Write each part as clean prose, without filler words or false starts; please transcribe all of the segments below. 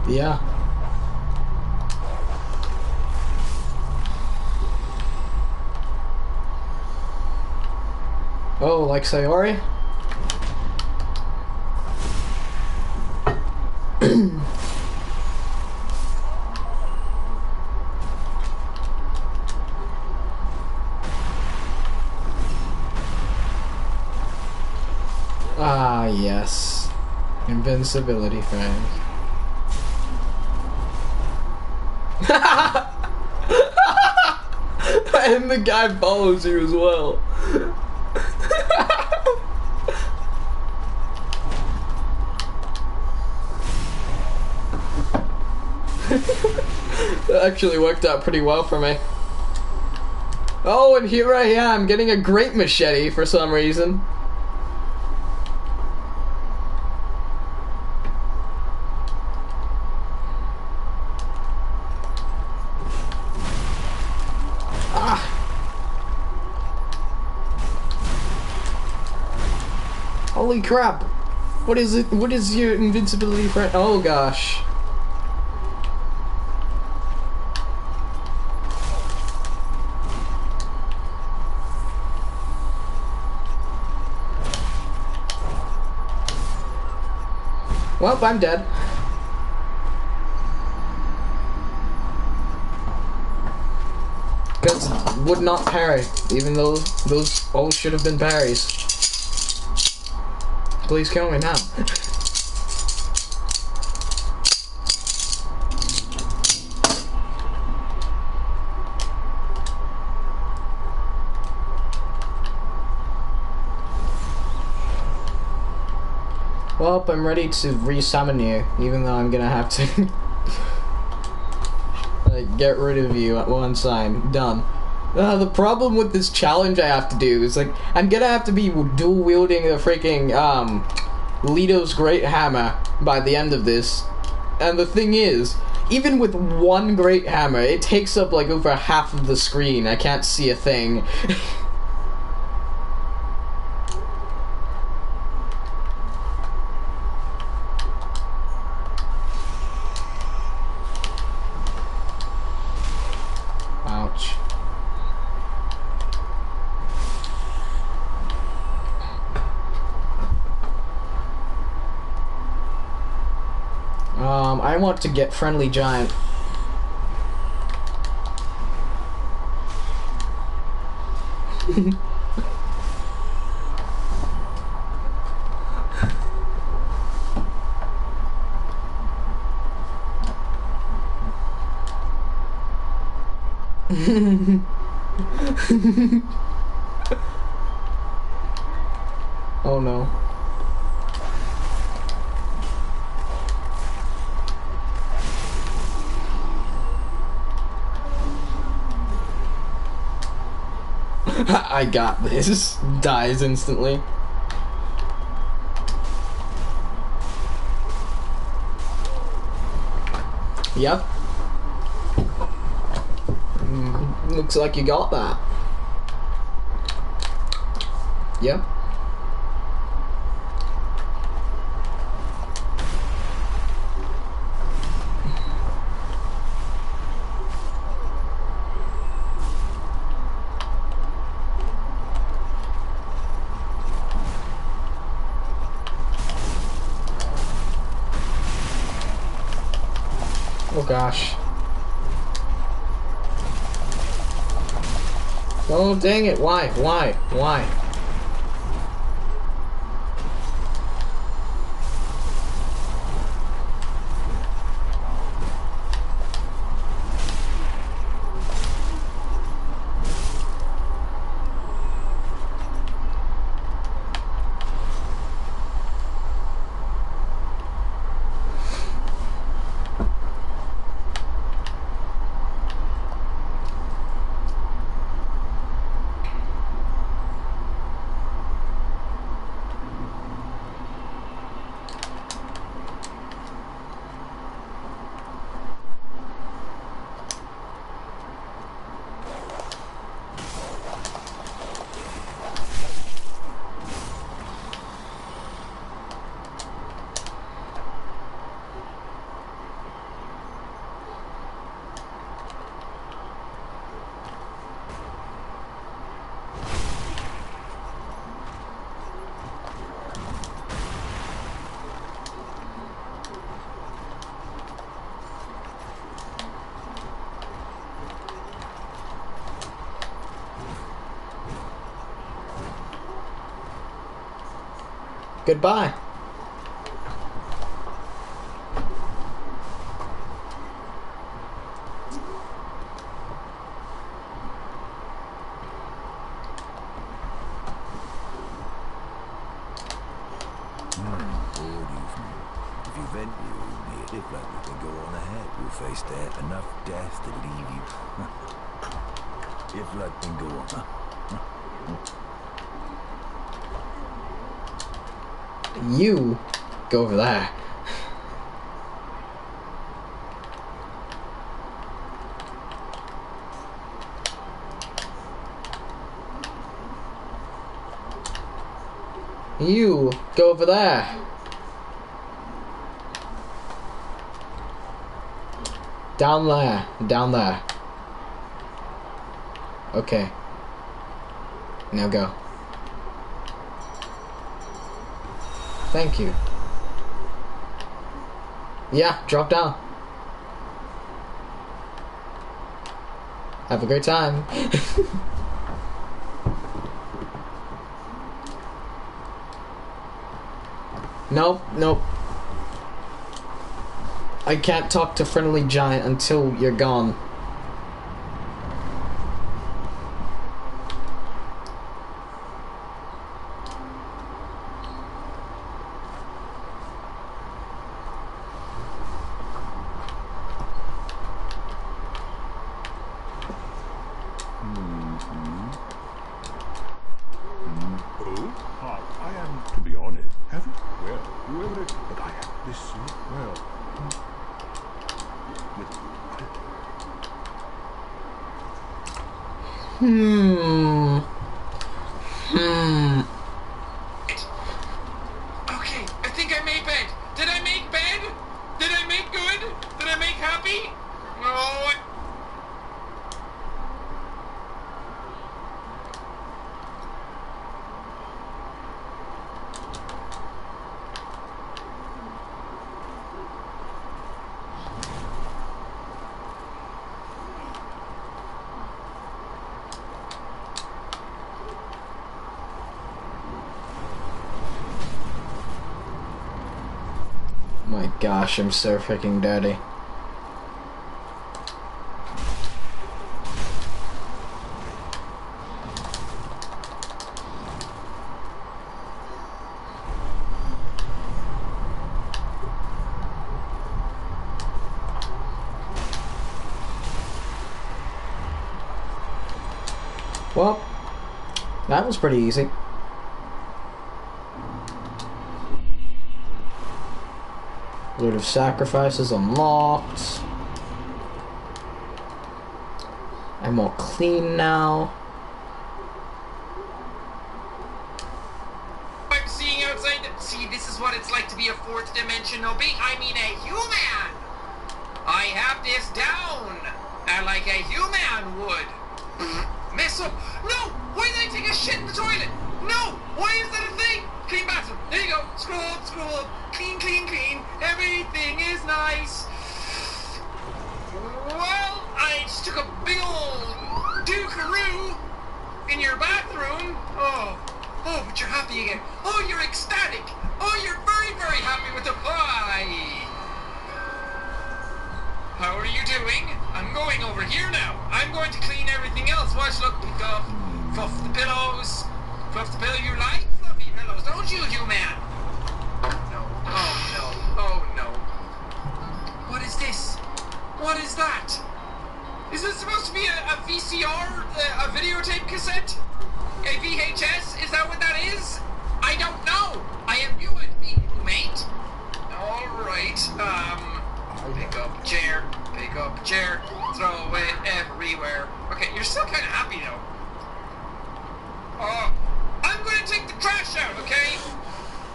Yeah. Oh, like Sayori? Ah, yes. Invincibility fang. And the guy follows you as well. That actually worked out pretty well for me. Oh, and here I am, getting a great machete for some reason. Ah! Holy crap! What is it? What is your invincibility friend? Oh gosh. Well, I'm dead. Because would not parry, even though those all should have been parries. Please kill me now. Well, I'm ready to re-summon you, even though I'm gonna have to like get rid of you at one time. Done. The problem with this challenge I have to do is like I'm gonna have to be dual wielding the freaking Lito's Great Hammer by the end of this, and the thing is, even with one Great Hammer, it takes up like over half of the screen. I can't see a thing. Ouch. I want to get Friendly Giant. Oh no. I got this. Dies instantly. Yep. Looks like you got that. Yep. Oh gosh. Oh dang it, why? Why? Goodbye. If you vent you, if like we can go on ahead, we'll face that enough death to leave you. If luck can go on. You go over there. You go over there. Down there. Down there. Okay. Now go. Thank you. Yeah, drop down. Have a great time. Nope, nope. I can't talk to Friendly Giant until you're gone. I am, to be honest, haven't, well, whoever it is, but I have this, well, Okay, I think I made bed. Did I make bed? Did I make good? Did I make happy? No. My gosh, I'm so freaking dirty. Well, that was pretty easy. Lord of Sacrifices unlocked. I'm all clean now. I'm seeing outside. See, this is what it's like to be a fourth dimensional being. I mean, a human. I have this down, like a human would. Mess up. No! Why did I take a shit in the toilet? No! Why is that a thing? Clean bathroom. There you go. Scroll up, scroll up. Clean, clean, clean. Everything is nice. Well, I just took a big old dookaroo in your bathroom. Oh, but you're happy again. Oh, you're ecstatic. Oh, you're very, very happy with the pie. How are you doing? I'm going over here now. I'm going to clean everything else. Watch, look, pick up, fluff the pillows. Fluff the pillow. You like fluffy pillows, don't you, human? Oh, no. Oh, no. Oh, no. What is this? What is that? Is this supposed to be a VCR, a videotape cassette? A VHS? Is that what that is? I don't know. I am new at being mate. All right. Pick up a chair. Pick up a chair. Throw it everywhere. Okay, you're still kind of happy though. I'm going to take the trash out, okay?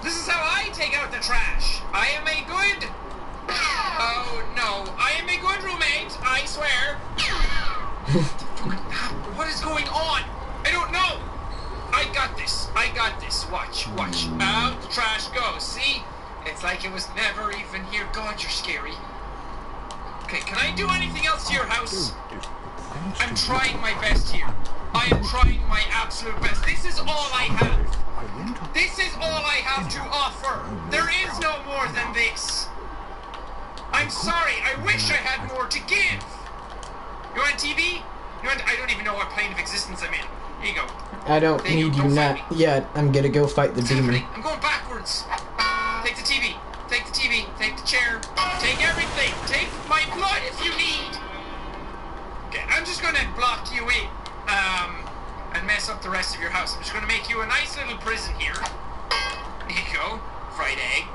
This is how I take out the trash. I am a good... Oh, no. I am a good roommate, I swear. What is going on? I don't know. I got this. I got this. Watch, watch. Out the trash goes. See? It's like it was never even here. God, you're scary. Okay, can I do anything else to your house? I'm trying my best here. I am trying my absolute best. This is all I have. I went up. This is all I have to offer. There is no more than this. I'm sorry. I wish I had more to give. You want TV? You want? I don't even know what plane of existence I'm in. Here you go. I don't There you need go, you don't not fight me. yet. I'm gonna go fight the What's demon. happening? I'm going backwards. Take the TV. Take the TV. Take the chair. Take everything. Take my blood if you need. Okay, I'm just gonna block you in. And mess up the rest of your house. I'm just gonna make you a nice little prison here. Here you go. Fried egg.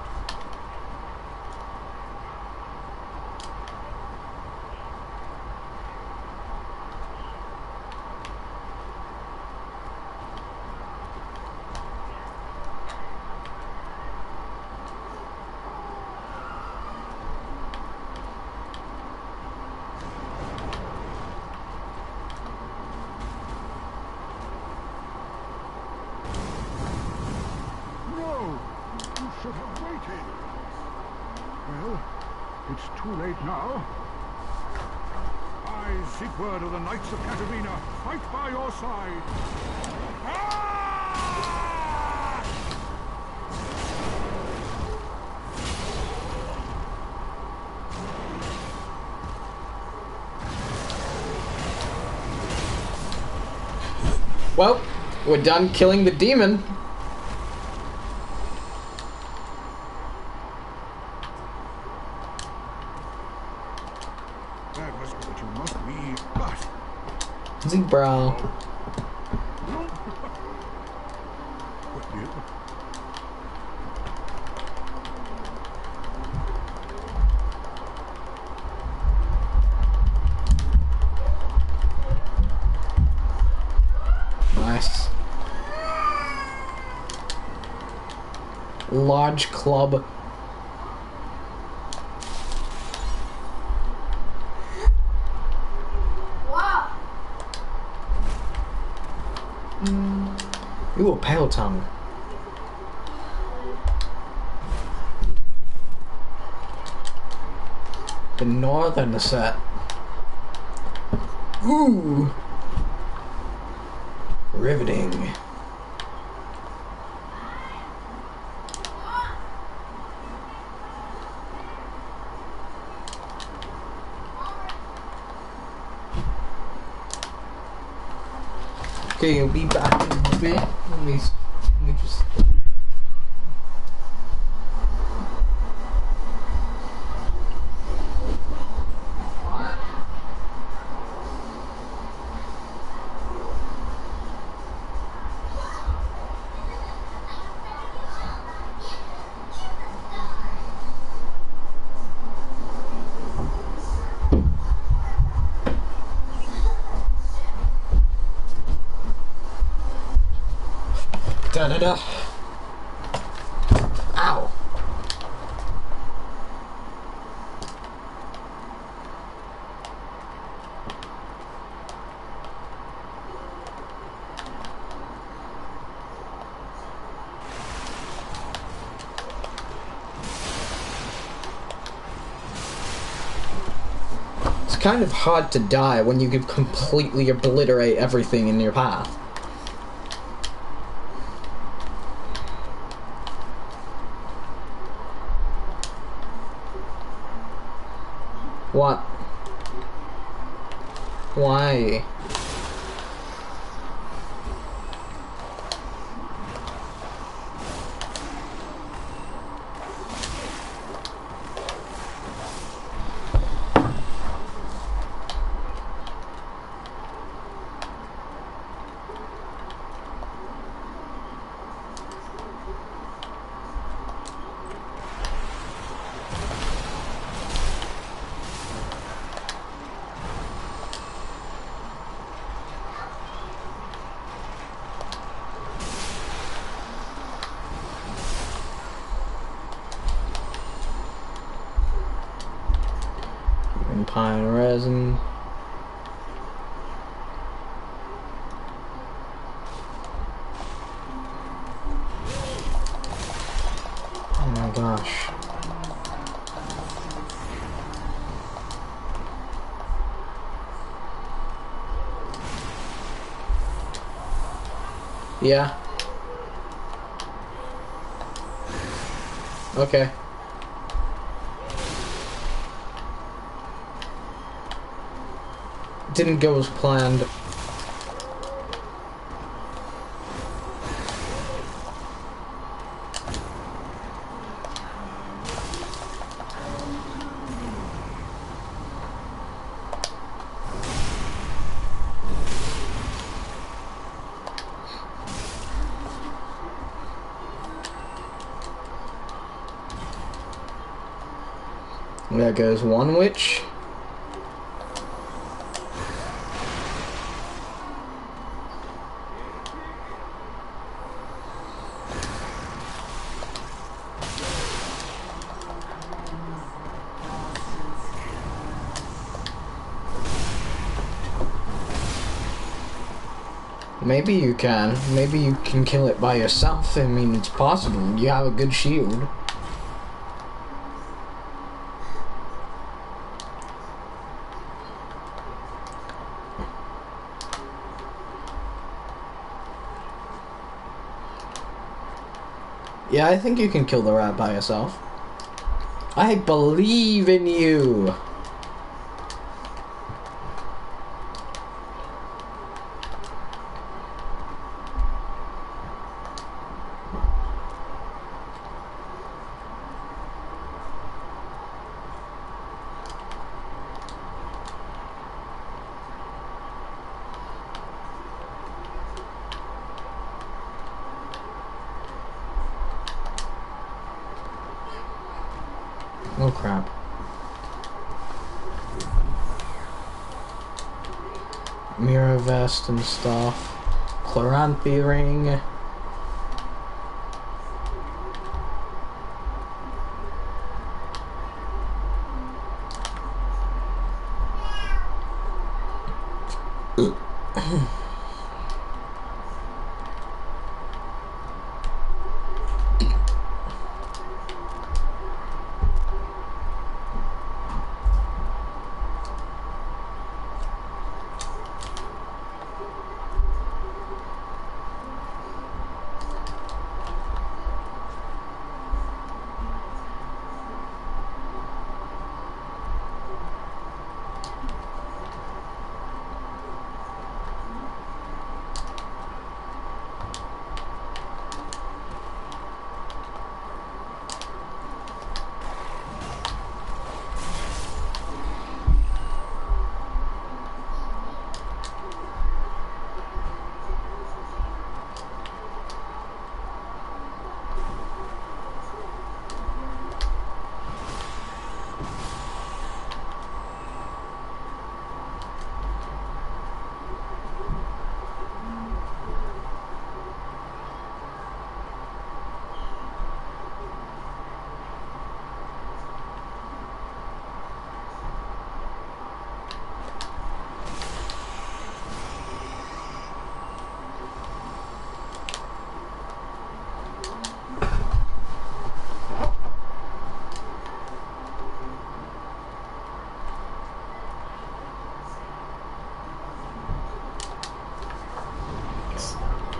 No! You should have waited. Well, it's too late now. I, Siegward of the Knights of Katarina, fight by your side. Ah! Well, we're done killing the demon. That was what you must be, but... Zebra. What did? Nice. Large club. Ooh, a pale tongue. The northern set. Ooh. Riveting. Okay, you'll be back in a bit. Let me just. Da-da-da. Ow. It's kind of hard to die when you can completely obliterate everything in your path. What? Why? Pine resin. Oh my gosh. Yeah. Okay. Didn't go as planned. There goes one witch. Maybe you can. Maybe you can kill it by yourself. I mean, it's possible. You have a good shield. Yeah, I think you can kill the rat by yourself. I believe in you. Oh crap. Mirror vest and stuff. Chloranthy ring.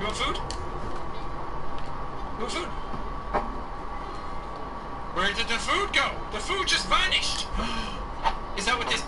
You want food? You want food? Where did the food go? The food just vanished. Is that what this...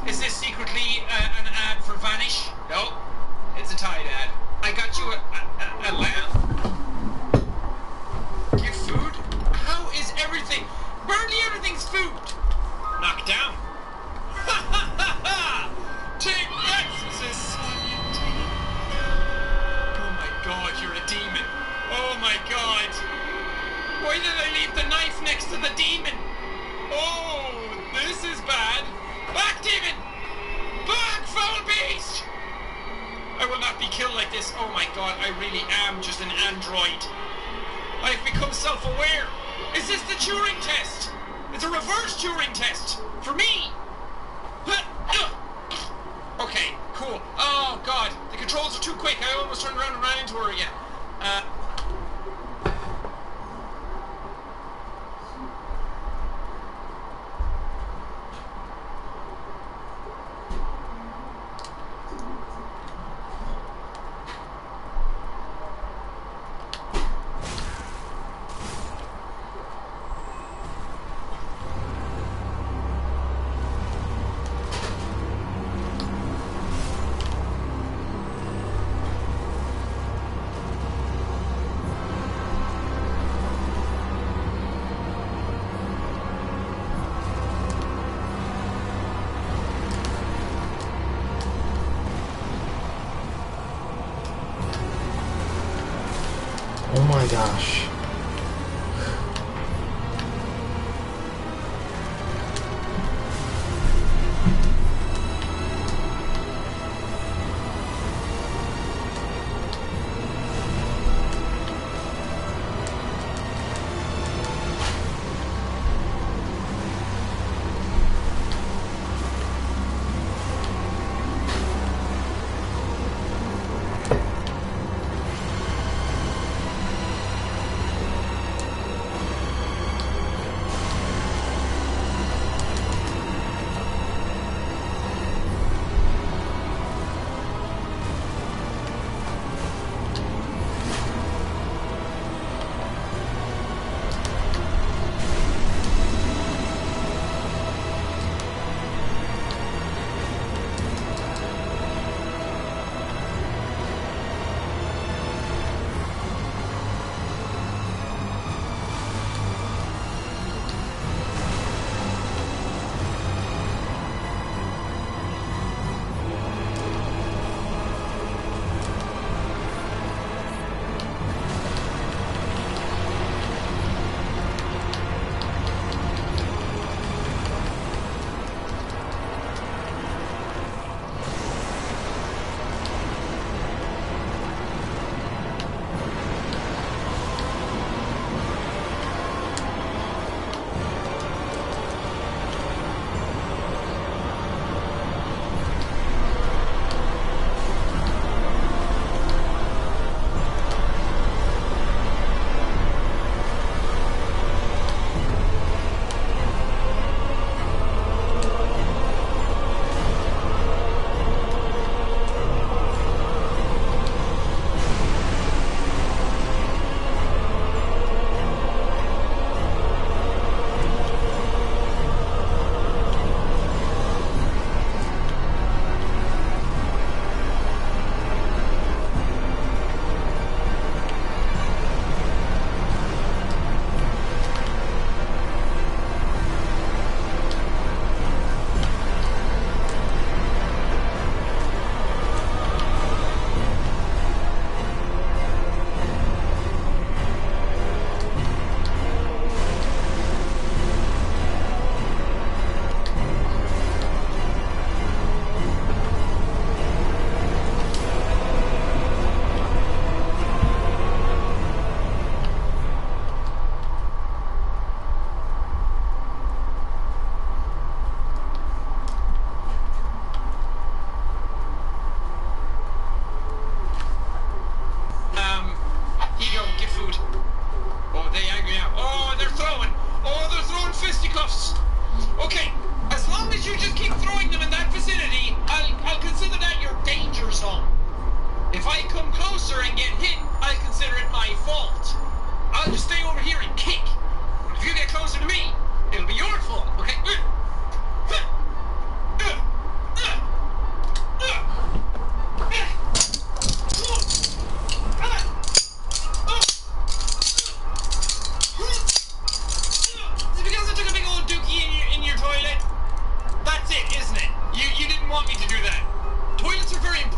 Is this secretly an ad for Vanish? No, it's a Tide ad. I got you a lamp. Give food? How is everything? Barely everything's food. Knock down. Ha ha ha ha! Take that, society. Oh my god, you're a demon. Oh my god. Why did I leave the knife next to the demon? Oh, this is bad. Back, demon! Back, foul beast! I will not be killed like this. Oh my god, I really am just an android. I've become self-aware. Is this the Turing test? It's a reverse Turing test. For me. Okay, cool. Oh god, the controls are too quick. I almost turned around and ran into her again. Oh my gosh.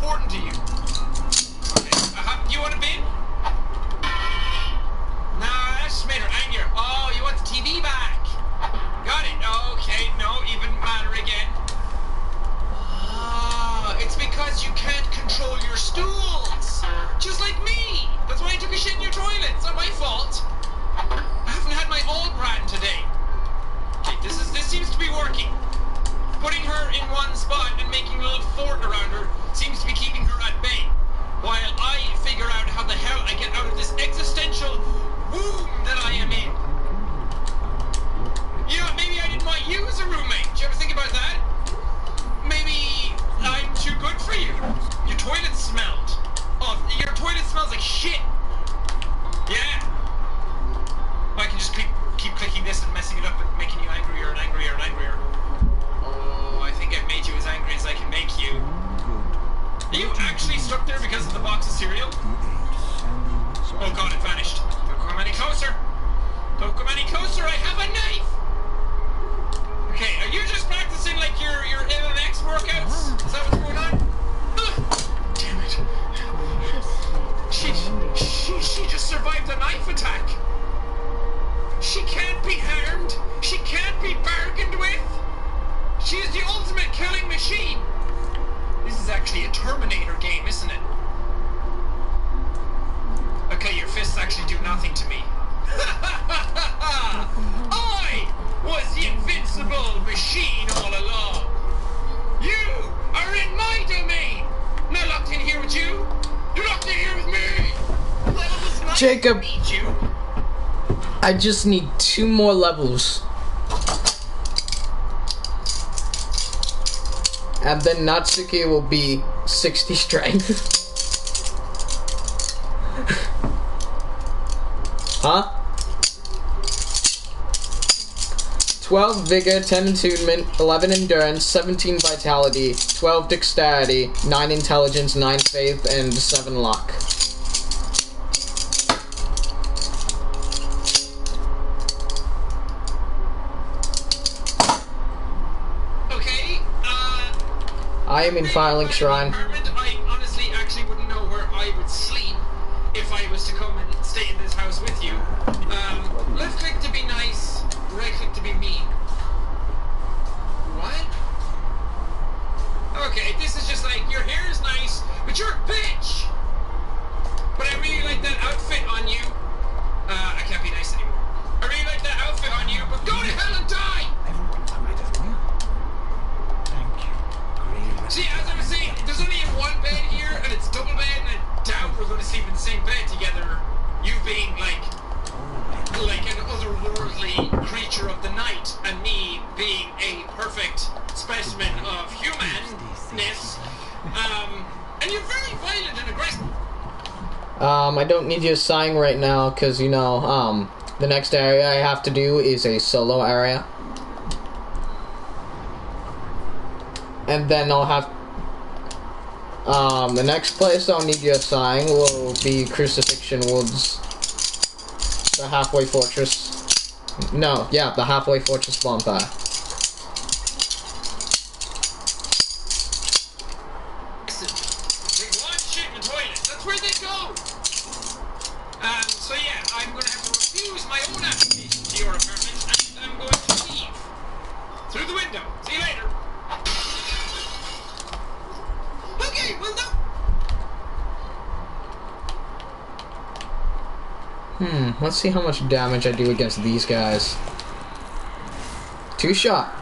important to you? Okay, you want a bin? Nah, that just made her angrier. Oh, you want the TV back? Got it. Okay, no, even madder again. Ah, it's because you can't control your stools. Just like me. That's why I took a shit in your toilet. It's not my fault. I haven't had my old brand today. Okay, this seems to be working. Putting her in one spot and making a little fort around her seems to be keeping her at bay. While I figure out how the hell I get out of this existential womb that I am in. You know, maybe I didn't want you as a roommate. Did you ever think about that? Maybe I'm too good for you. Your toilet smelled. Oh, your toilet smells like shit. Yeah. I can just keep clicking this and messing it up and making you angrier and angrier and angrier. Oh, I think I've made you as angry as I can make you. Are you actually stuck there because of the box of cereal? Oh god, it vanished. Don't come any closer. Don't come any closer, I have a knife! Okay, are you just practicing like your MMX workouts? Is that what's going on? Damn it. She just survived a knife attack. She can't be harmed. She can't be bargained with. She's the ultimate killing machine. This is actually a Terminator game, isn't it? Okay, your fists actually do nothing to me. I was the invincible machine all along. You are in my domain. Not locked in here with you. You're locked in here with me. Well, it was nice Jacob, to meet you. I just need 2 more levels. And then Natsuki will be 60 strength. Huh? 12 vigor, 10 attunement, 11 endurance, 17 vitality, 12 dexterity, 9 intelligence, 9 faith, and 7 luck. Okay, I am in Firelink Shrine. I honestly actually wouldn't know where I would sleep if I was to come and stay in this house with you. Left click to be nice, right click to be mean. What? Okay, this is just like, your hair is nice, but you're a bitch! But I really like that outfit on you. I can't be nice anymore. I really like that outfit on you, but go to hell and die! See, as I was saying, there's only one bed here, and it's double bed, and I doubt we're going to sleep in the same bed together. You being like an otherworldly creature of the night, and me being a perfect specimen of humanness. And you're very violent and aggressive. I don't need you sighing right now, because, you know, the next area I have to do is a solo area. And then I'll have... the next place I'll need your sighing will be Crucifixion Woods. The halfway fortress. No, yeah, the halfway fortress bonfire. They want shit in the toilet. That's where they go. So yeah, I'm going to have to refuse my own application to your apartment, and I'm going to leave. Through the window. See you later. Okay, well no. Let's see how much damage I do against these guys. 2 shot.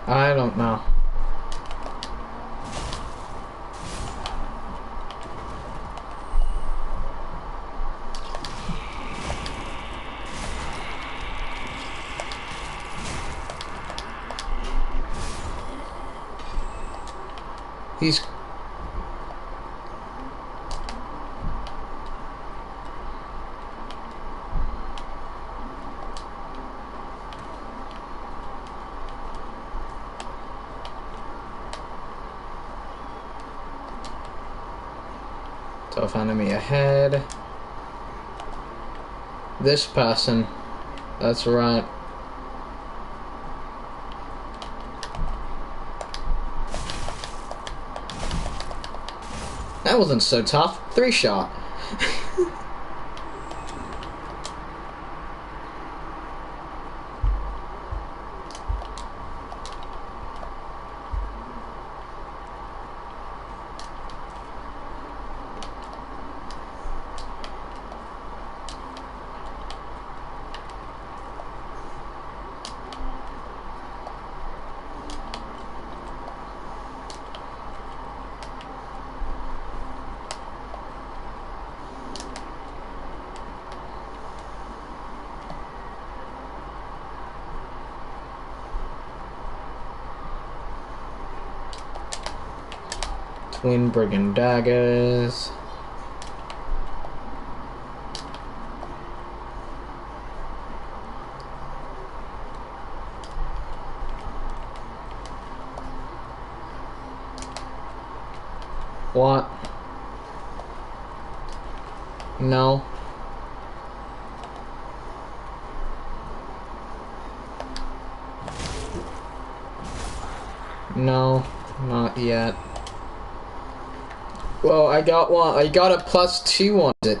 I don't know. These... Tough enemy ahead. This person. That's right. That wasn't so tough. 3-shot. Twin brigand daggers. What? No. No, not yet. Well, I got one. I got a +2 on it.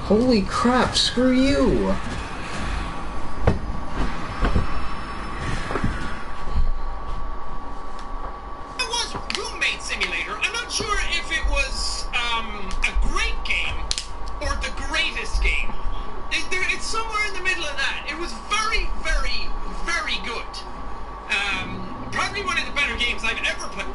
Holy crap, screw you! It was Roommate Simulator. I'm not sure if it was a great game or the greatest game. It's somewhere in the middle of that. It was very, very, very good. Probably one of the better games I've ever played.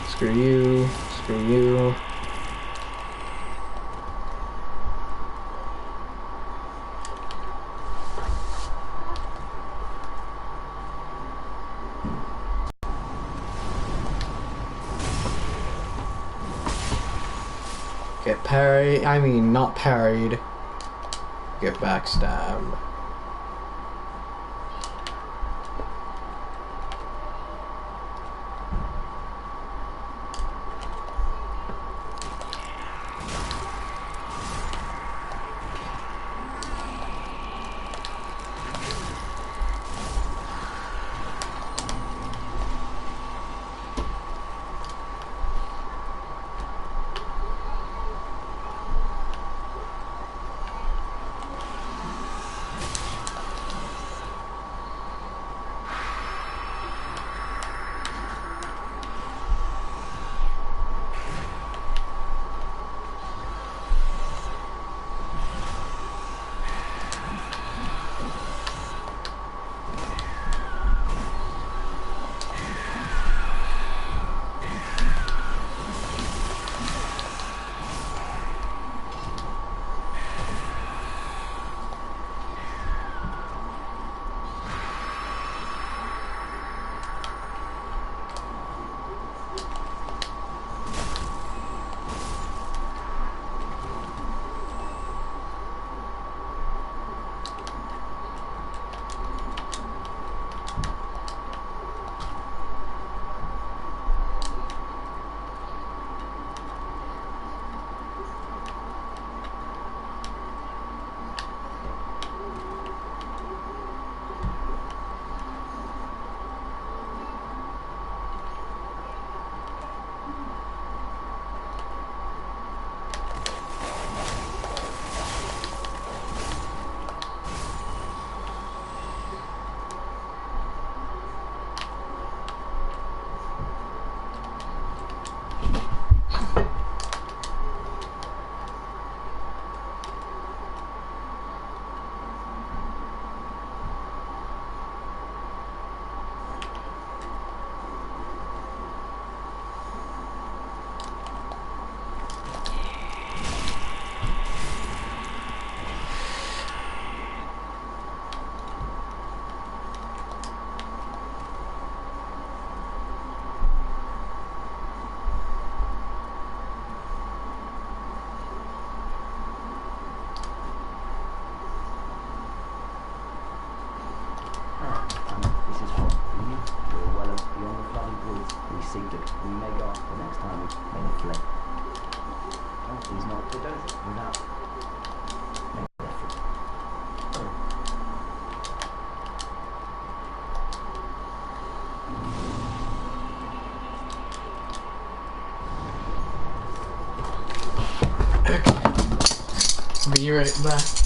Screw you, screw you. Get parried, I mean not parried. Get backstabbed. we may go after next time we make a flip. Oh, he's not good without making a flip. Oh. Be right back.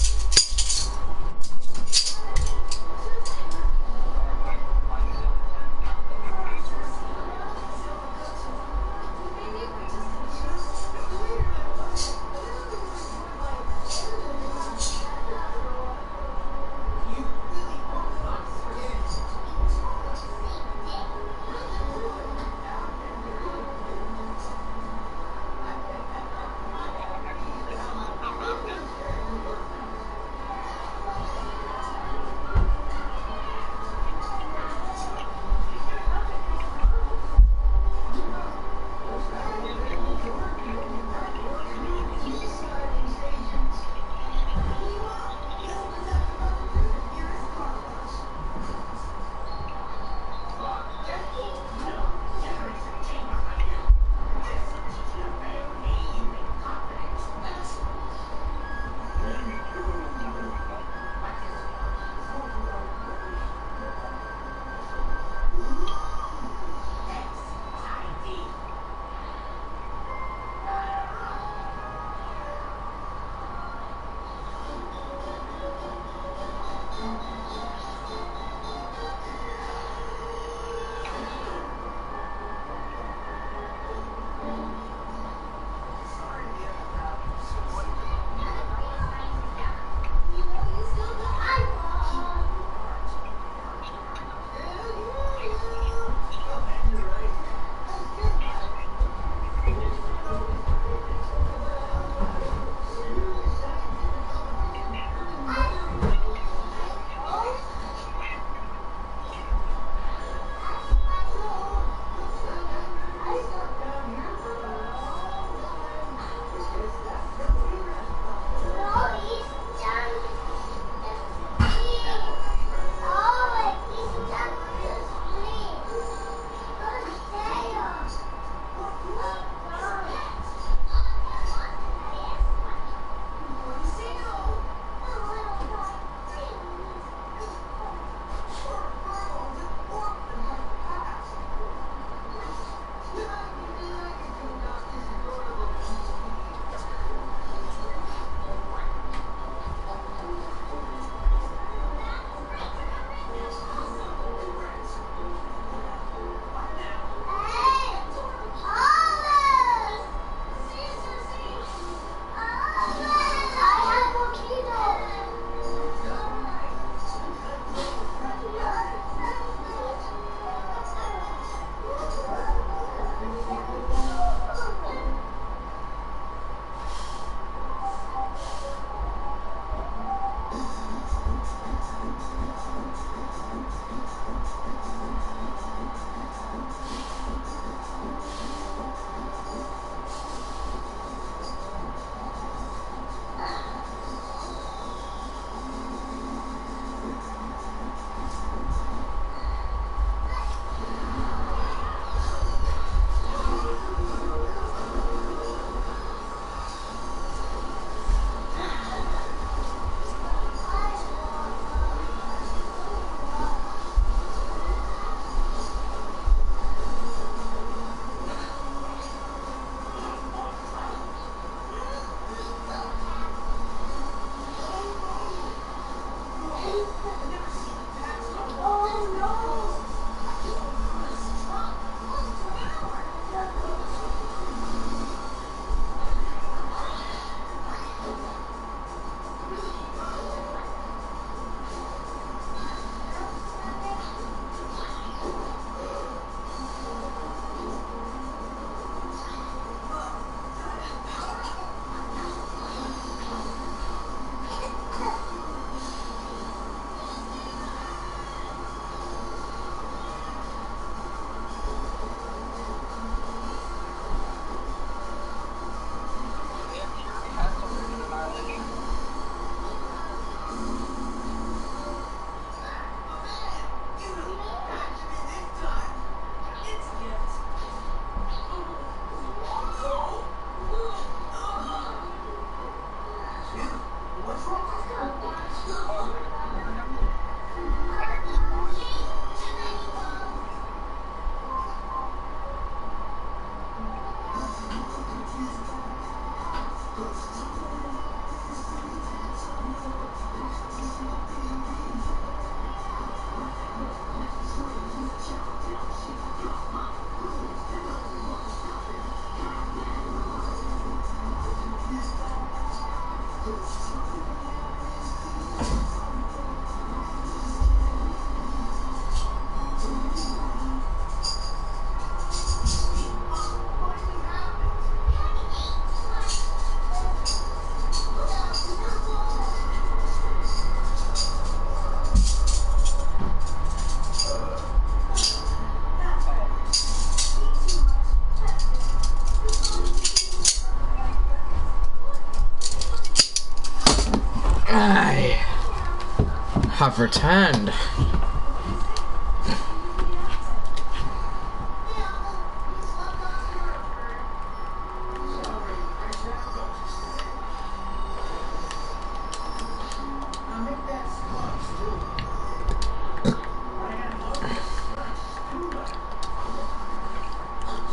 have returned.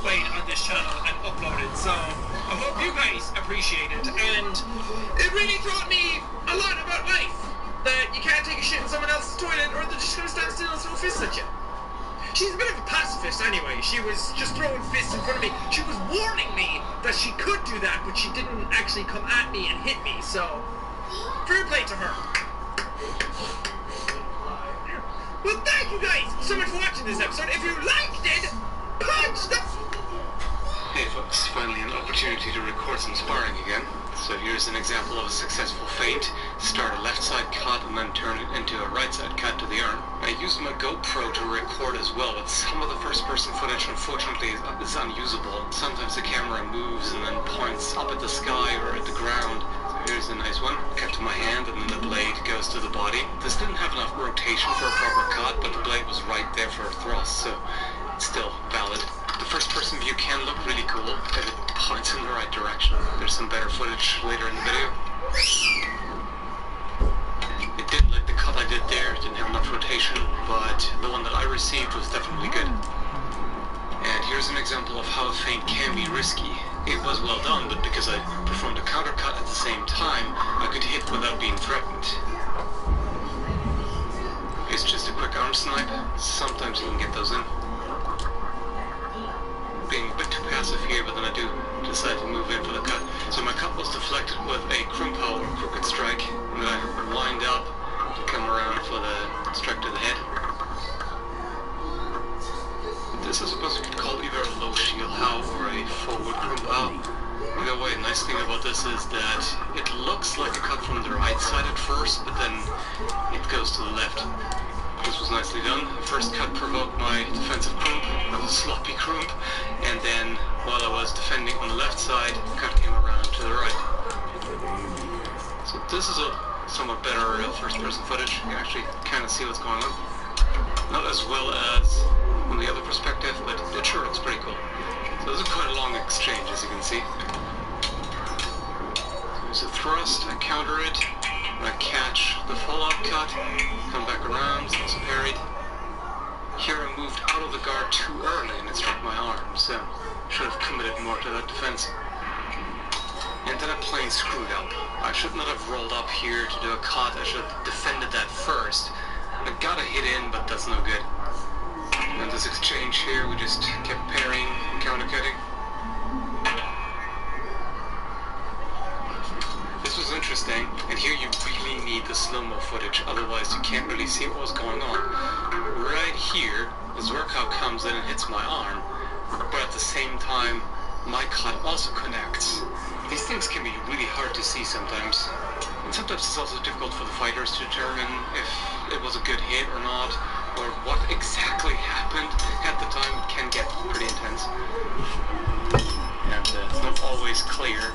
Played on this channel and uploaded, so I hope you guys appreciate it. And it really taught me a lot about life. That you can't take a shit in someone else's toilet or they're just gonna stand still and throw fists at you. She's a bit of a pacifist anyway. She was just throwing fists in front of me. She was warning me that she could do that, but she didn't actually come at me and hit me, so fair play to her. Well, thank you guys so much for watching this episode. If you liked it, punch the... Hey folks, finally an opportunity to record some sparring again. So here's an example of a successful feint. Start a left side cut and then turn it into a right side cut to the arm. I used my GoPro to record as well, but some of the first person footage unfortunately is unusable. Sometimes the camera moves and then points up at the sky or at the ground. So here's a nice one. Cut to my hand and then the blade goes to the body. This didn't have enough rotation for a proper cut, but the blade was right there for a thrust, so it's still valid. The first person view can look really cool if it points in the right direction. There's some better footage later in the video. It did like the cut I did there, it didn't have enough rotation, but the one that I received was definitely good. And here's an example of how a feint can be risky. It was well done, but because I performed a counter cut at the same time, I could hit without being threatened. It's just a quick arm snipe. Sometimes you can get those in. Being a bit too passive here, but then I do decide to move in for the cut. So my cut was deflected with a krumpow or crooked strike, and then I lined up to come around for the strike to the head. This I suppose you could call either a low shield how or a forward krumpow. Either way, the nice thing about this is that it looks like a cut from the right side at first, but then it goes to the left. This was nicely done. The first cut provoked my defensive crump, that was a sloppy crump, and then while I was defending on the left side, the cut came around to the right. So this is a somewhat better first person footage. You can actually kind of see what's going on. Not as well as from the other perspective, but it sure looks pretty cool. So this is quite a long exchange, as you can see. So there's a thrust, I counter it, I catch the follow-up cut, come back around, it's parried. Here I moved out of the guard too early and it struck my arm, so should have committed more to that defense. And then I plain screwed up. I should not have rolled up here to do a cut, I should have defended that first. I got a hit in, but that's no good. And this exchange here, we just kept parrying and counter-cutting. This was interesting, and here you really need the slow-mo footage, otherwise you can't really see what was going on. Right here, the Zwerkow comes in and hits my arm, but at the same time, my cut also connects. These things can be really hard to see sometimes. And sometimes it's also difficult for the fighters to determine if it was a good hit or not, or what exactly happened at the time. It can get pretty intense. And it's not always clear.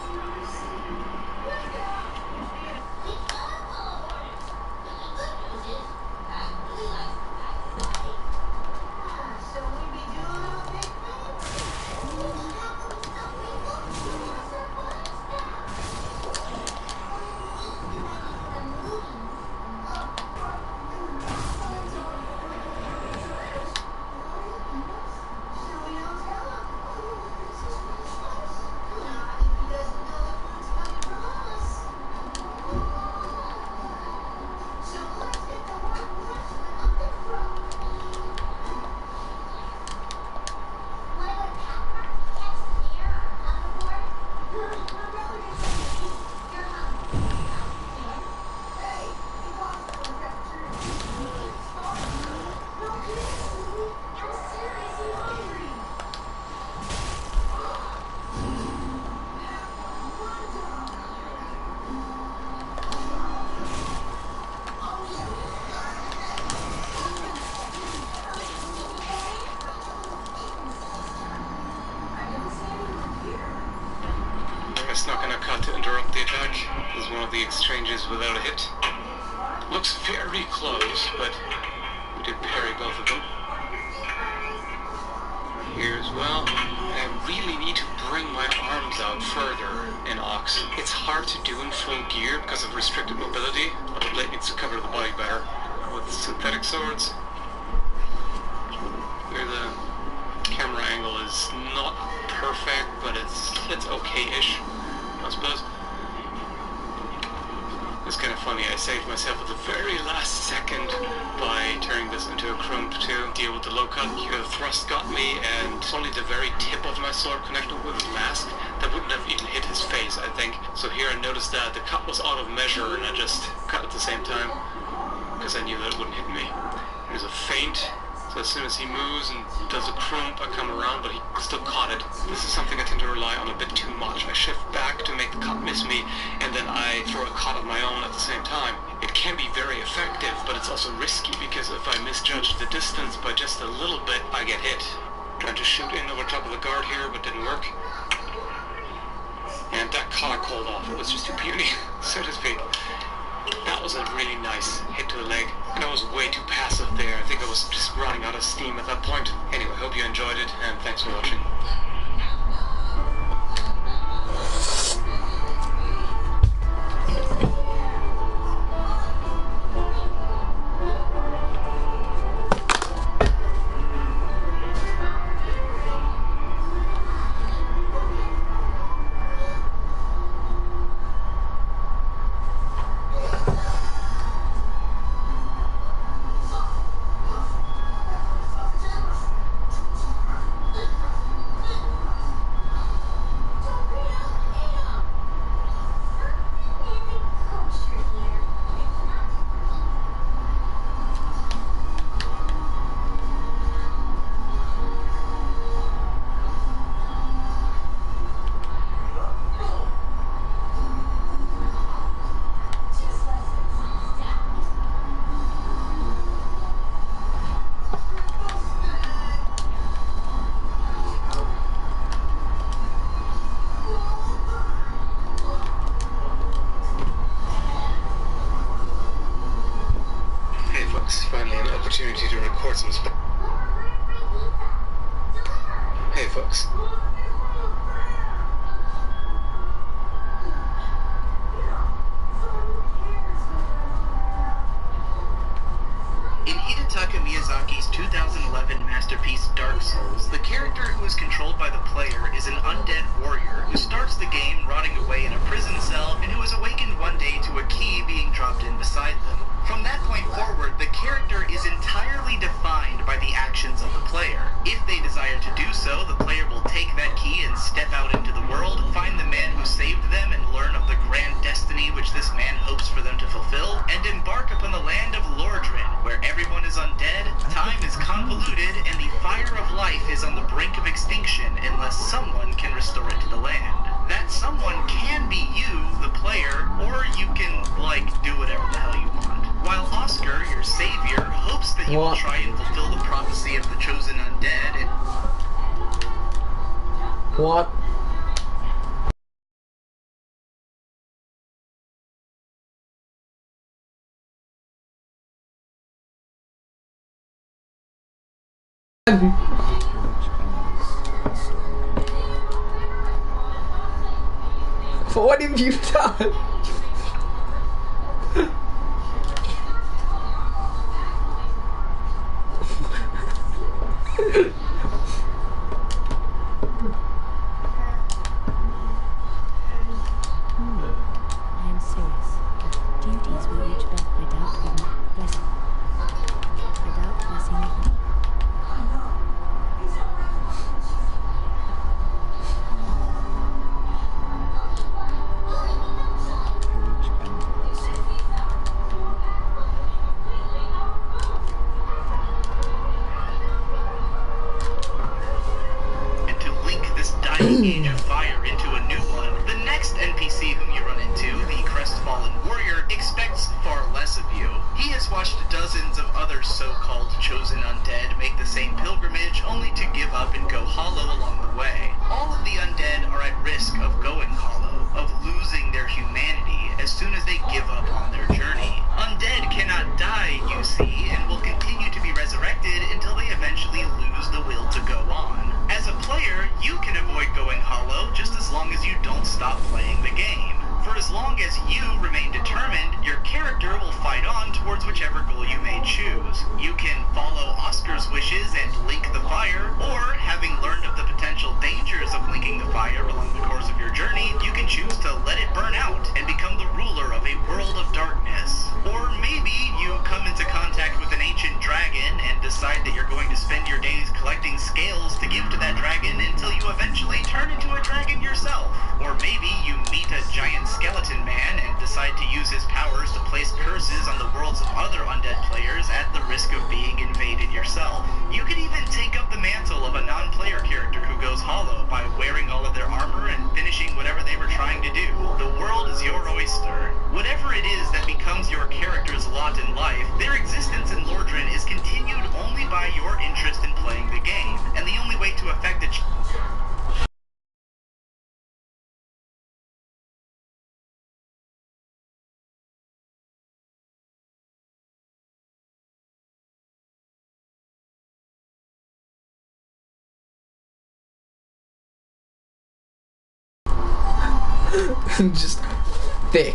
Snuck in a cut to interrupt the attack. This is one of the exchanges without a hit. Looks very close, but we did parry both of them. Here as well. I really need to bring my arms out further in Ox. It's hard to do in full gear because of restricted mobility, but the blade needs to cover the body better. With synthetic swords, where the camera angle is not perfect, but it's okay-ish, I suppose. It's kind of funny, I saved myself at the very last second by turning this into a crump to deal with the low cut. The thrust got me, and only the very tip of my sword connected with his mask. That wouldn't have even hit his face, I think. So here I noticed that the cut was out of measure, and I just cut at the same time, because I knew that it wouldn't hit me. There's a feint. So as soon as he moves and does a crump, I come around, but he still caught it. This is something I tend to rely on a bit too much. I shift back to make the cut miss me, and then I throw a cut of my own at the same time. It can be very effective, but it's also risky, because if I misjudge the distance by just a little bit, I get hit. Trying to shoot in over top of the guard here, but didn't work. And that cut I called off. It was just too puny, so to speak. That was a really nice hit to the leg, and I was way too passive there. I think I was just running out of steam at that point. Anyway, hope you enjoyed it, and thanks for watching. Finally an opportunity to record some Hey folks. In Hidetaka Miyazaki's 2011 masterpiece Dark Souls, the character who is controlled by the player is an undead warrior who starts the game rotting away in a prison cell and who is awakened one day to a key being dropped in beside them. From that point forward, the character is entirely defined by the actions of the player. If they desire to do so, the player will take that key and step out into the world, find the man who saved them and learn of the grand destiny which this man hopes for them to fulfill, and embark upon the land of Lordran, where everyone is undead, time is convoluted, and the fire of life is on the brink of extinction unless someone can restore it to the land. That someone can be you, the player, or you can, do whatever the hell you want. While Oscar, your savior, hopes that you will try and fulfill the prophecy of the chosen undead and... What? What have you done? I am serious. Duties will reach back without blessing. Without blessing. as long as you remain determined, your character will fight on towards whichever goal you may choose. You can follow Oscar's wishes and link the fire, or having learned of the potential dangers of linking the fire along the course of your journey, you can choose to let it burn out and become the ruler of a world of darkness. Or maybe you come into contact with an ancient dragon and decide that you're going to spend your days collecting scales to give to that dragon until you eventually turn into a dragon yourself. Or maybe you meet a giant skeleton man and decide to use his powers to place curses on the worlds of other undead players at the risk of being invaded yourself. You could even take up the mantle of a non-player character who goes hollow by wearing all of their armor and finishing whatever they were trying to do. The world is your oyster. Whatever it is that becomes your character's lot in life, their existence in Lordran is continued only by your interest in playing the game, and the only way to affect it. Just thick.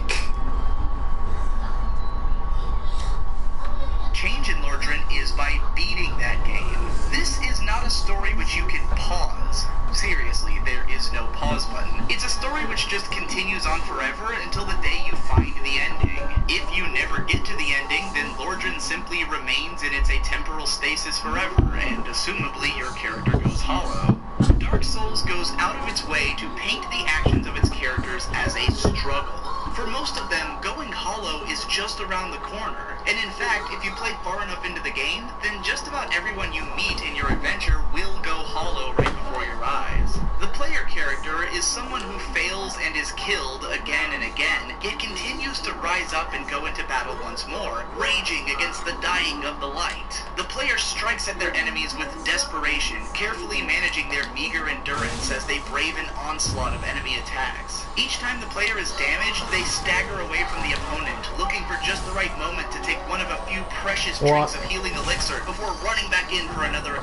Change in Lordran is by beating that game. This is not a story which you can pause. Seriously, there is no pause button. It's a story which just continues on forever until the day you find the ending. If you never get to the ending, then Lordran simply remains in its atemporal stasis forever, and assumably your character goes hollow. Dark Souls goes out of its way to paint the actions of its characters as a struggle. For most of them, going hollow is just around the corner, and in fact, if you play far enough into the game, then just about everyone you meet in your adventure will go hollow right before your eyes. The player character is someone who fails and is killed again and again, yet continues to rise up and go into battle once more, raging against the dying of the light. The player strikes at their enemies with desperation, carefully managing their meager endurance as they brave an onslaught of enemy attacks. Each time the player is damaged, they stagger away from the opponent, looking for just the right moment to take one of a few precious drinks of healing elixir before running back in for another.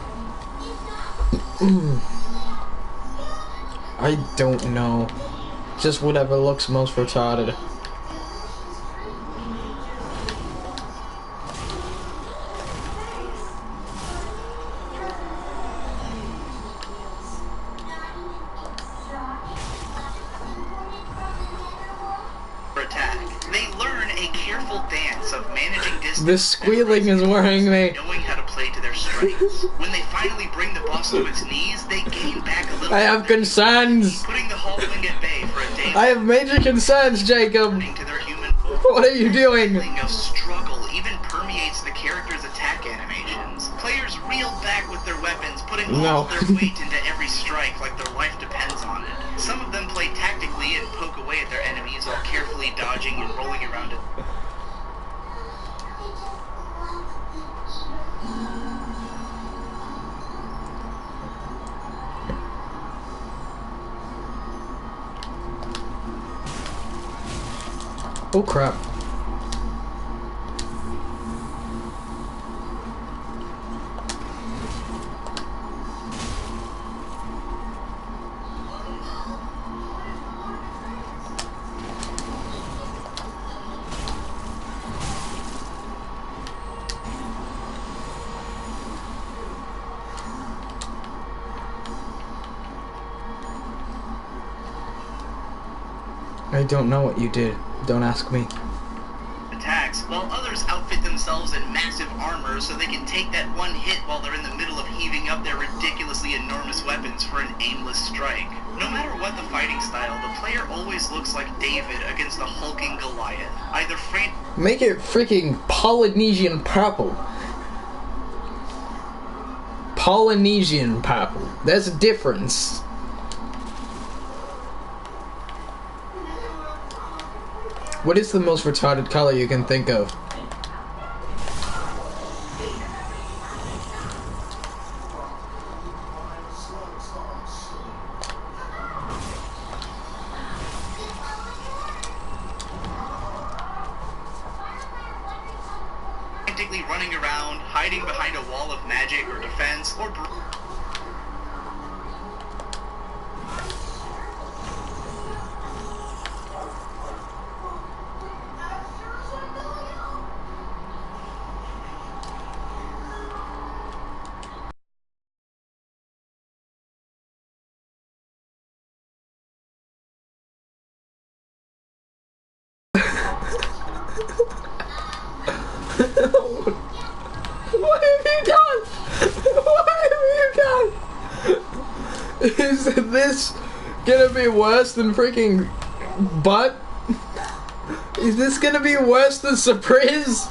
I don't know. Just whatever looks most retarded. This squealing is worrying me. Knowing how to play to their strengths. When they finally bring the boss to its knees, they gain back a little. I have concerns. Putting the Hallwing at bay for a day. I have major concerns, Jacob. To their human What are you doing? The feeling of struggle even permeates the character's attack animations. Players reel back with their weapons, putting all of their weight into every strike like their life depends on it. Some of them play tactically and poke away at their enemies while carefully dodging and rolling around it. Oh crap. I don't know what you did. Don't ask me. Attacks, while others outfit themselves in massive armor so they can take that one hit while they're in the middle of heaving up their ridiculously enormous weapons for an aimless strike. No matter what the fighting style, the player always looks like David against a hulking Goliath. Either make it freaking Polynesian purple. Polynesian purple. There's a difference. What is the most retarded color you can think of? frantically running around, hiding behind a wall of magic or defense, or this gonna be worse than freaking butt? Is this gonna be worse than surprise?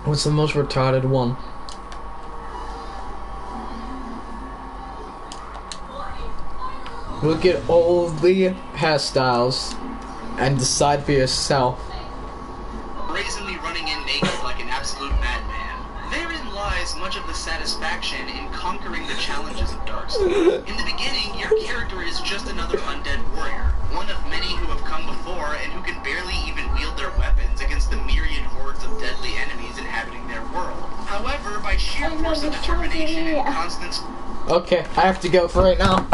What's the most retarded one? Look at all the hairstyles and decide for yourself. Brazenly running in naked like an absolute madman. Therein lies much of the satisfaction in conquering the challenges of Dark Souls. In the beginning, your character is just another undead warrior, one of many who have come before and who can barely even wield their weapons against the myriad hordes of deadly enemies inhabiting their world. However, by sheer force of determination and constant... Okay, I have to go for right now.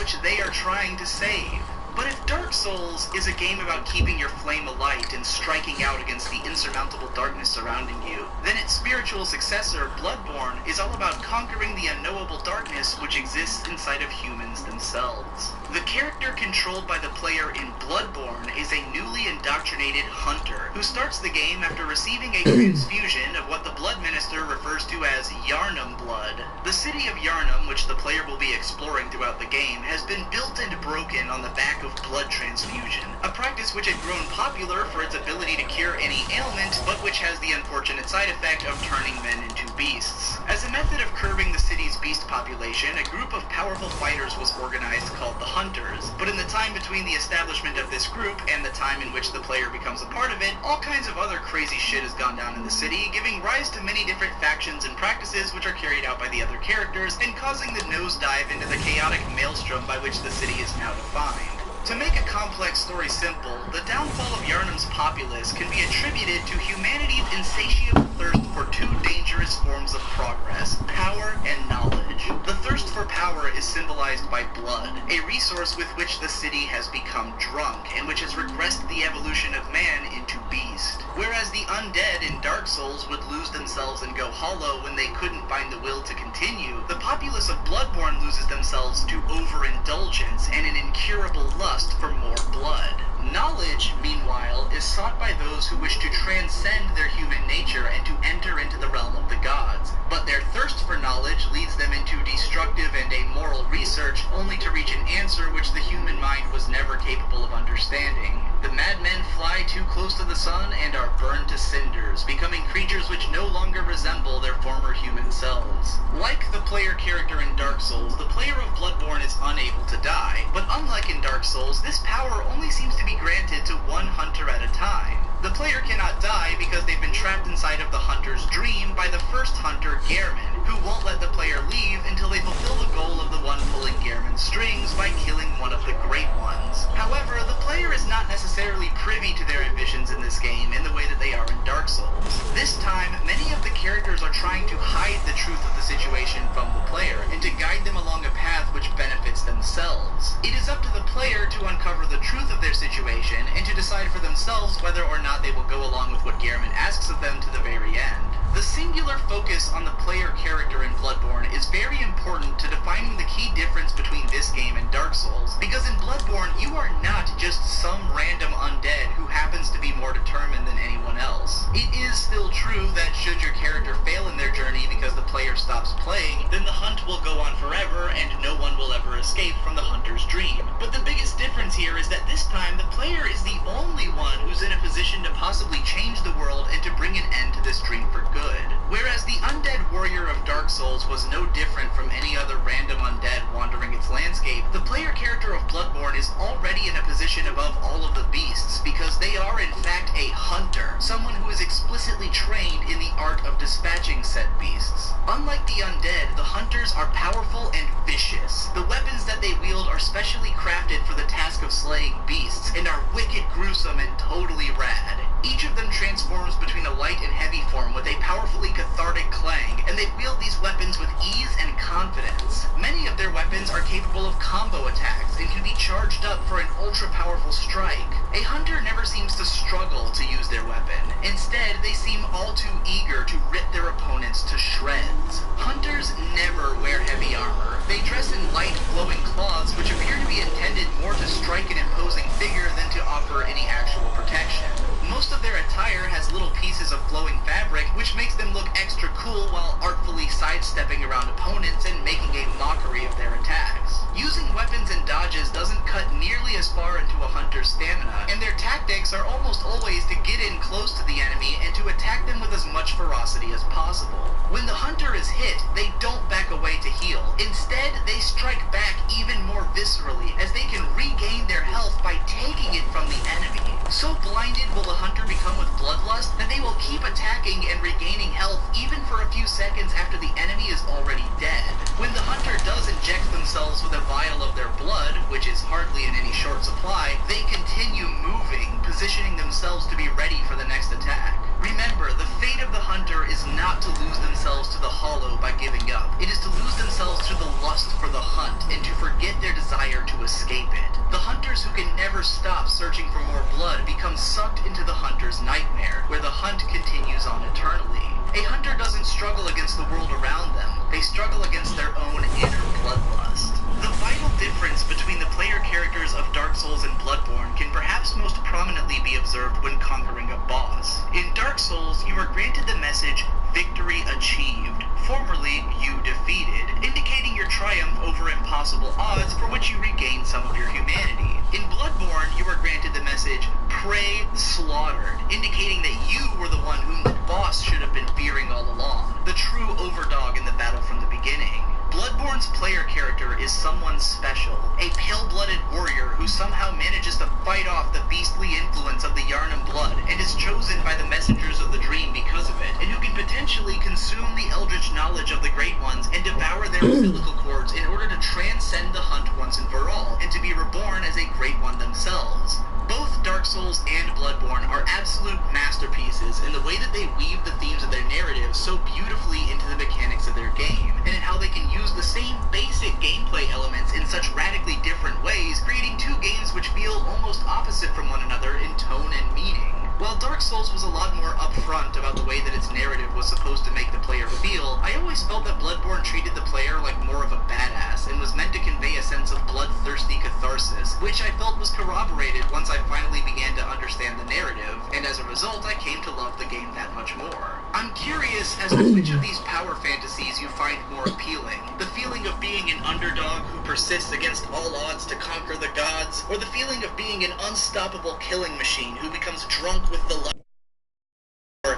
which they are trying to save. But if Dark Souls is a game about keeping your flame alight and striking out against the insurmountable darkness surrounding you, then its spiritual successor, Bloodborne, is all about conquering the unknowable darkness which exists inside of humans themselves. The character controlled by the player in Bloodborne is a newly indoctrinated hunter who starts the game after receiving a transfusion of what the Blood Minister refers to as Yharnam blood. The city of Yharnam, which the player will be exploring throughout the game, has been built and broken on the back of blood transfusion, a practice which had grown popular for its ability to cure any ailment, but which has the unfortunate side effect of turning men into beasts. As a method of curbing the city's beast population, a group of powerful fighters was organized called the Hunters, but in the time between the establishment of this group and the time in which the player becomes a part of it, all kinds of other crazy shit has gone down in the city, giving rise to many different factions and practices which are carried out by the other characters, and causing the nosedive into the chaotic maelstrom by which the city is now defined. To make a complex story simple, the downfall of Yharnam's populace can be attributed to humanity's insatiable thirst for two dangerous forms of progress, power and knowledge. The thirst for power is symbolized by blood, a resource with which the city has become drunk, and which has regressed the evolution of man into beast. Whereas the undead in Dark Souls would lose themselves and go hollow when they couldn't find the will to continue, the populace of Bloodborne loses themselves to overindulgence and an incurable lust for more blood. Knowledge, meanwhile, is sought by those who wish to transcend their human nature and to enter into the realm of the gods. But their thirst for knowledge leads them into destructive and amoral research, only to reach an answer which the human mind was never capable of understanding. The madmen fly too close to the sun and are burned to cinders, becoming creatures which no longer resemble their former human selves. Like the player character in Dark Souls, the player of Bloodborne is unable to die, but unlike in Dark Souls, this power only seems to be granted to one hunter at a time. The player cannot die because they've been trapped inside of the hunter's dream by the first hunter, Gehrman, who won't let the player leave until they fulfill the goal of the one pulling Gehrman's strings by killing one of the Great Ones. However, the player is not necessarily privy to their ambitions in this game in the way that they are in Dark Souls. This time, many of the characters are trying to hide the truth of the situation from the player and to guide them along a path which benefits themselves. It is up to the player to uncover the truth of their situation and to decide for themselves whether or not they will go along with what Gehrman asks of them to the very end. The singular focus on the player character in Bloodborne is very important to defining the key difference between this game and Dark Souls, because in Bloodborne you are not just some random undead who happens to be more determined than anyone else. It is still true that should your character fail in their journey because the player stops playing, then the hunt will go on forever and no one will ever escape from the hunter's dream. But the biggest difference here is that this time the player is the only one who's in a position to possibly change the world and to bring an end to this dream for good. Whereas the undead warrior of Dark Souls was no different from any other random undead wandering its landscape, the player character of Bloodborne is already in a position above all of the beasts because they are in fact a hunter, someone who is explicitly trained in the art of dispatching said beasts. Unlike the undead, the hunters are powerful and vicious. The weapons that they wield are specially crafted for the task of slaying beasts and are wicked, gruesome, and totally rad. Each of them transforms between a light and heavy form with a powerfully cathartic clang, and they wield these weapons with ease and confidence. Many of their weapons are capable of combo attacks and can be charged up for an ultra-powerful strike. A hunter never seems to struggle to use their weapon. Instead, they seem all too eager to rip their opponents to shreds. Hunters never wear heavy armor. They dress in light, flowing cloths which appear to be intended more to strike an imposing figure than to offer any actual protection. Most of their attire has little pieces of flowing fabric, which makes them look extra cool while artfully sidestepping around opponents and making a mockery of their attacks. Using weapons and dodges doesn't cut nearly as far into a hunter's stamina, and their tactics are almost always to get in close to the enemy and to attack them with as much ferocity as possible. When the hunter is hit, they don't back away to heal. Instead, they strike back even more viscerally, as they can regain their health by taking it from the enemy. So blinded will the hunter become with bloodlust that they will keep attacking attacking and regaining health even for a few seconds after the enemy is already dead. When the hunter does inject themselves with a vial of their blood, which is hardly in any short supply, they continue moving, positioning themselves to be ready for the next attack. Remember, the fate of the hunter is not to lose themselves to the hollow by giving up. It is to lose themselves to the lust for the hunt and to forget their desire to escape it. The hunters who can never stop searching for more blood become sucked into the hunter's nightmare, where the hunt continues on eternally. A hunter doesn't struggle against the world around them. They struggle against their own inner bloodlust. The vital difference between the player characters of Dark Souls and Bloodborne can perhaps most prominently be observed when conquering a boss. In Dark Souls, you are granted the message, "Victory achieved," formerly "you defeated," indicating your triumph over impossible odds for which you regain some of your humanity. In Bloodborne, you are granted the message, "Prey slaughtered," indicating that you were the one whom the boss should have been fearing all along, the true overdog in the battle from the beginning. Bloodborne's player character is someone special, a pale-blooded warrior who somehow manages to fight off the beastly influence of the Yharnam blood and is chosen by the messengers of the dream because of it, and who can potentially consume the eldritch knowledge of the Great Ones and devour their umbilical cords in order to transcend the hunt once and for all, and to be reborn as a Great One themselves. Both Dark Souls and Bloodborne are absolute masterpieces in the way that they weave the themes of their narrative so beautifully into the mechanics of their game, and in how they can use the same basic gameplay elements in such radically different ways, creating two games which feel almost opposite from one another in tone and meaning. While Dark Souls was a lot more upfront about the way that its narrative was supposed to make the player feel, I always felt that Bloodborne treated the player like more of a badass and was meant to convey a sense of bloodthirsty catharsis, which I felt was corroborated once I finally began to understand the narrative, and as a result I came to love the game that much more. I'm curious as to which of these power fantasies you find more appealing. The feeling of being an underdog who persists against all odds to conquer the gods, or the feeling of being an unstoppable killing machine who becomes drunk with the lust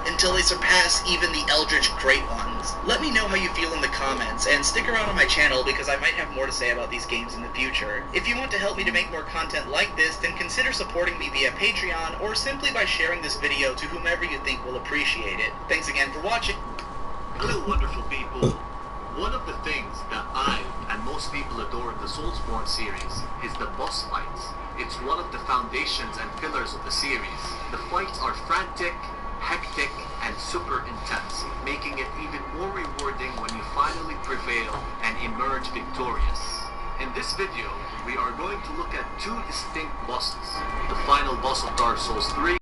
until they surpass even the Eldritch Great Ones. Let me know how you feel in the comments, and stick around on my channel because I might have more to say about these games in the future. If you want to help me to make more content like this, then consider supporting me via Patreon, or simply by sharing this video to whomever you think will appreciate it. Thanks again for watching. Hello, wonderful people. One of the things that I and most people adore in the Soulsborne series is the boss fights. It's one of the foundations and pillars of the series. The fights are frantic, hectic, and super intense, making it even more rewarding when you finally prevail and emerge victorious. In this video, we are going to look at two distinct bosses. The final boss of Dark Souls 3